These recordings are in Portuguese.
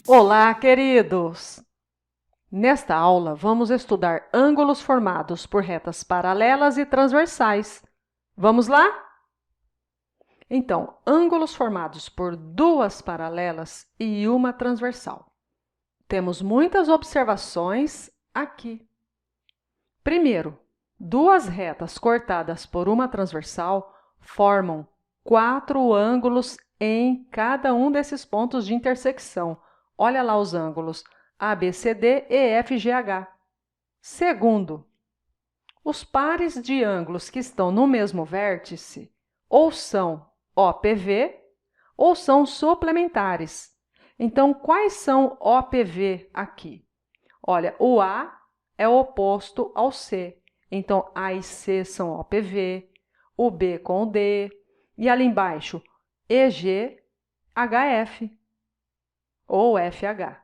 Olá, queridos! Nesta aula, vamos estudar ângulos formados por retas paralelas e transversais. Vamos lá? Então, ângulos formados por duas paralelas e uma transversal. Temos muitas observações aqui. Primeiro, duas retas cortadas por uma transversal formam 4 ângulos em cada um desses pontos de intersecção. Olha lá os ângulos ABCD e FGH. Segundo, os pares de ângulos que estão no mesmo vértice ou são OPV ou são suplementares. Então, quais são OPV aqui? Olha, o A é oposto ao C. Então, A e C são OPV, o B com o D, e ali embaixo, EG, HF ou FH.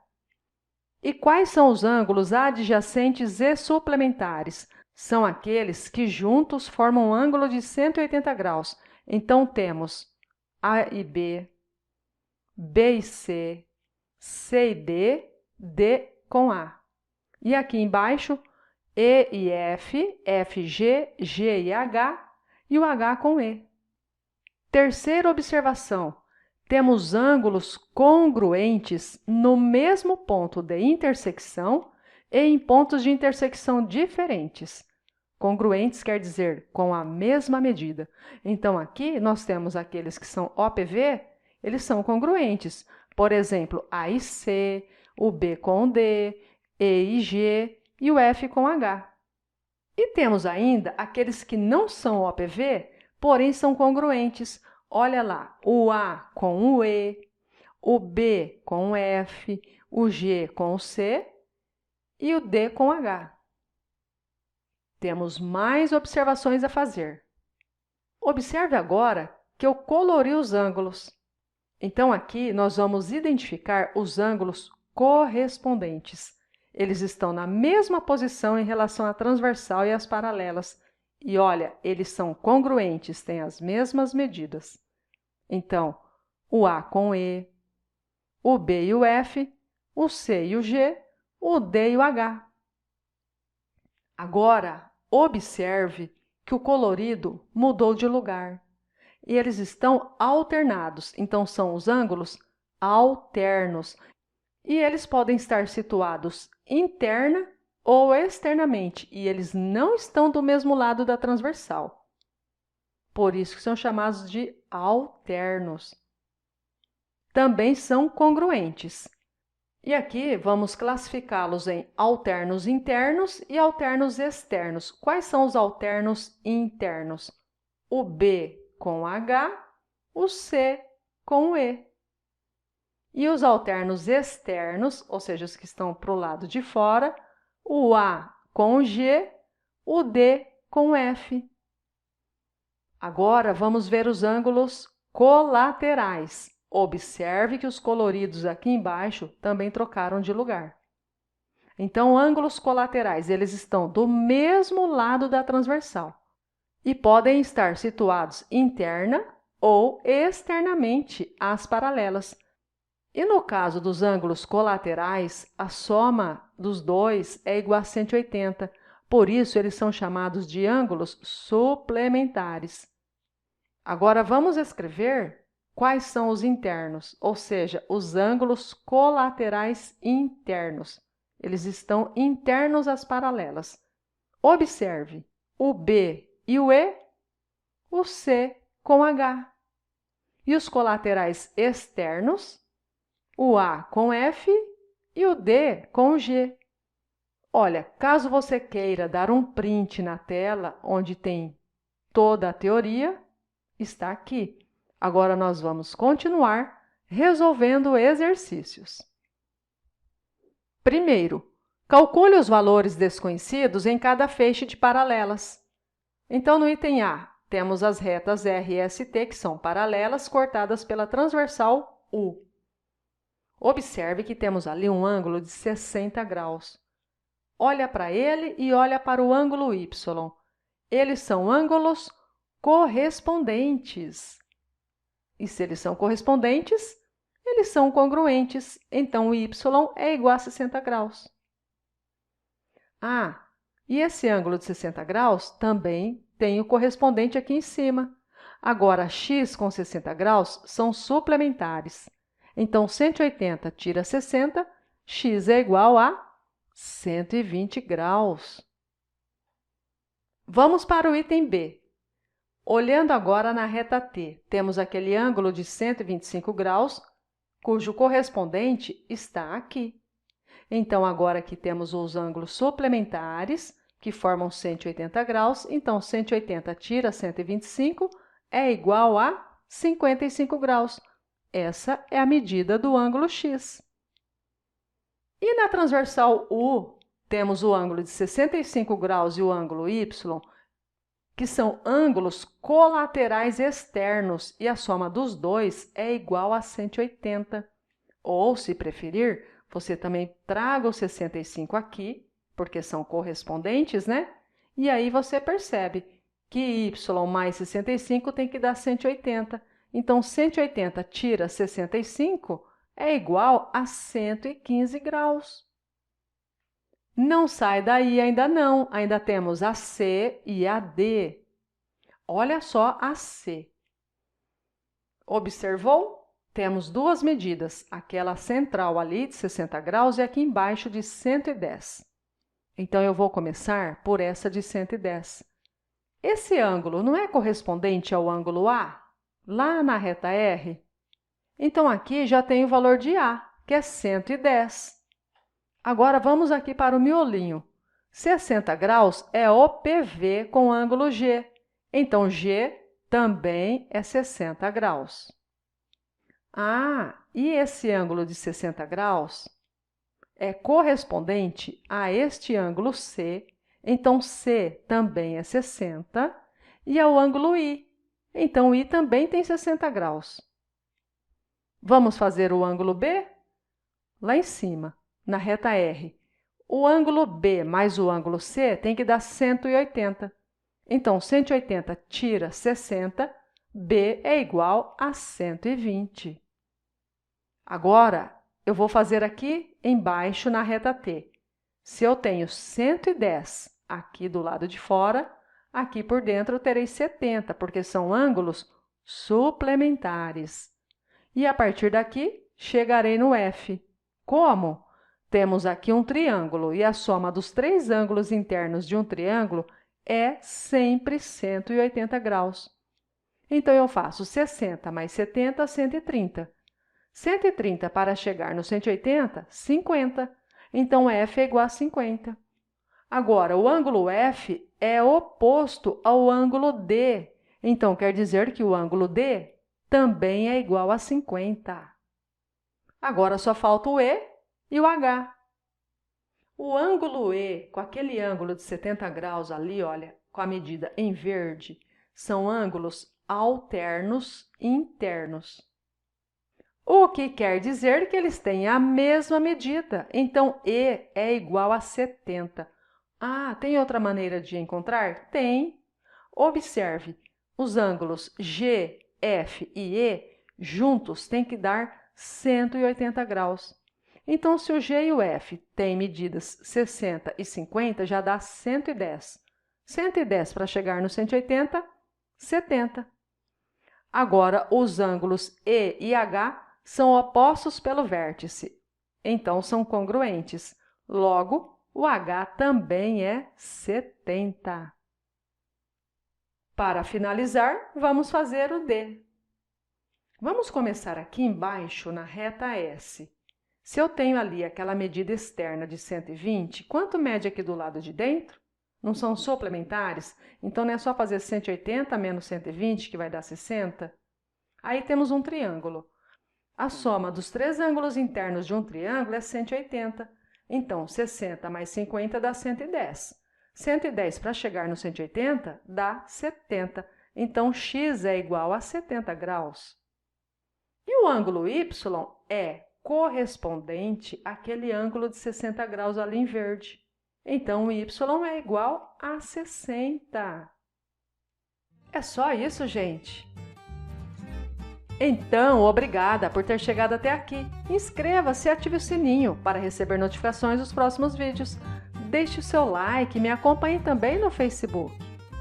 E quais são os ângulos adjacentes e suplementares? São aqueles que juntos formam um ângulo de 180 graus. Então, temos A e B, B e C, C e D, D com A. E aqui embaixo, E e F, FG, G e H, e o H com E. Terceira observação, temos ângulos congruentes no mesmo ponto de intersecção e em pontos de intersecção diferentes. Congruentes quer dizer com a mesma medida. Então, aqui nós temos aqueles que são OPV, eles são congruentes. Por exemplo, A e C, o B com o D, E e G e o F com H. E temos ainda aqueles que não são OPV, porém são congruentes. Olha lá, o A com o E, o B com o F, o G com o C e o D com o H. Temos mais observações a fazer. Observe agora que eu colori os ângulos. Então, aqui nós vamos identificar os ângulos correspondentes. Eles estão na mesma posição em relação à transversal e às paralelas. E olha, eles são congruentes, têm as mesmas medidas. Então, o A com o E, o B e o F, o C e o G, o D e o H. Agora, observe que o colorido mudou de lugar. E eles estão alternados, então são os ângulos alternos. E eles podem estar situados interna ou externamente, e eles não estão do mesmo lado da transversal. Por isso que são chamados de alternos. Também são congruentes. E aqui vamos classificá-los em alternos internos e alternos externos. Quais são os alternos internos? O B com H, o C com o E. E os alternos externos, ou seja, os que estão para o lado de fora, o A com o G, o D com o F. Agora, vamos ver os ângulos colaterais. Observe que os coloridos aqui embaixo também trocaram de lugar. Então, ângulos colaterais, eles estão do mesmo lado da transversal e podem estar situados interna ou externamente às paralelas. E no caso dos ângulos colaterais, a soma dos dois é igual a 180. Por isso, eles são chamados de ângulos suplementares. Agora, vamos escrever quais são os internos, ou seja, os ângulos colaterais internos. Eles estão internos às paralelas. Observe o B e o E, o C com H. E os colaterais externos, o A com F e o D com G. Olha, caso você queira dar um print na tela onde tem toda a teoria, está aqui. Agora nós vamos continuar resolvendo exercícios. Primeiro, calcule os valores desconhecidos em cada feixe de paralelas. Então, no item A, temos as retas R e ST, que são paralelas, cortadas pela transversal U. Observe que temos ali um ângulo de 60 graus. Olha para ele e olha para o ângulo Y. Eles são ângulos correspondentes. E se eles são correspondentes, Eles são congruentes, então o y é igual a 60 graus. Ah, e esse ângulo de 60 graus também tem o correspondente aqui em cima. Agora, x com 60 graus são suplementares. Então, 180 tira 60, x é igual a 120 graus. Vamos para o item B. Olhando agora na reta T, temos aquele ângulo de 125 graus, cujo correspondente está aqui. Então, agora aqui temos os ângulos suplementares, que formam 180 graus. Então, 180 tira 125 é igual a 55 graus. Essa é a medida do ângulo x. E na transversal U, temos o ângulo de 65 graus e o ângulo y, que são ângulos colaterais externos, e a soma dos dois é igual a 180. Ou, se preferir, você também traga o 65 aqui, porque são correspondentes, né? E aí você percebe que y mais 65 tem que dar 180. Então, 180 tira 65 é igual a 115 graus. Não sai daí ainda não, ainda temos a C e a D. Olha só a C. Observou? Temos duas medidas, aquela central ali de 60 graus e aqui embaixo de 110. Então, eu vou começar por essa de 110. Esse ângulo não é correspondente ao ângulo A, lá na reta R? Então, aqui já tem o valor de A, que é 110. Agora, vamos aqui para o miolinho. 60 graus é o PV com ângulo G. Então, G também é 60 graus. Ah, e esse ângulo de 60 graus é correspondente a este ângulo C, então C também é 60, e ao ângulo I, então I também tem 60 graus. Vamos fazer o ângulo B? Lá em cima, na reta R. O ângulo B mais o ângulo C tem que dar 180. Então, 180 tira 60, B é igual a 120. Agora, eu vou fazer aqui embaixo na reta T. Se eu tenho 110 aqui do lado de fora, aqui por dentro eu terei 70, porque são ângulos suplementares. E a partir daqui, chegarei no F. Como? Temos aqui um triângulo e a soma dos três ângulos internos de um triângulo é sempre 180 graus. Então, eu faço 60 mais 70, 130. 130 para chegar no 180, 50. Então, F é igual a 50. Agora, o ângulo F é oposto ao ângulo D. Então, quer dizer que o ângulo D também é igual a 50. Agora, só falta o E e o H. O ângulo E, com aquele ângulo de 70 graus ali, olha, com a medida em verde, são ângulos alternos internos. O que quer dizer que eles têm a mesma medida. Então, E é igual a 70. Ah, tem outra maneira de encontrar? Tem. Observe, os ângulos G, F e E juntos têm que dar 180 graus. Então, se o G e o F têm medidas 60 e 50, já dá 110. 110 para chegar no 180, 70. Agora, os ângulos E e H são opostos pelo vértice, então são congruentes. Logo, o H também é 70. Para finalizar, vamos fazer o D. Vamos começar aqui embaixo, na reta S. Se eu tenho ali aquela medida externa de 120, quanto mede aqui do lado de dentro? Não são suplementares? Então, não é só fazer 180 menos 120, que vai dar 60? Aí temos um triângulo. A soma dos três ângulos internos de um triângulo é 180. Então, 60 mais 50 dá 110. 110 para chegar no 180 dá 70. Então, x é igual a 70 graus. E o ângulo y é correspondente àquele ângulo de 60 graus ali em verde. Então, o y é igual a 60. É só isso, gente. Então, obrigada por ter chegado até aqui. Inscreva-se e ative o sininho para receber notificações dos próximos vídeos. Deixe o seu like e me acompanhe também no Facebook.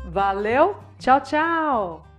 Valeu, tchau, tchau!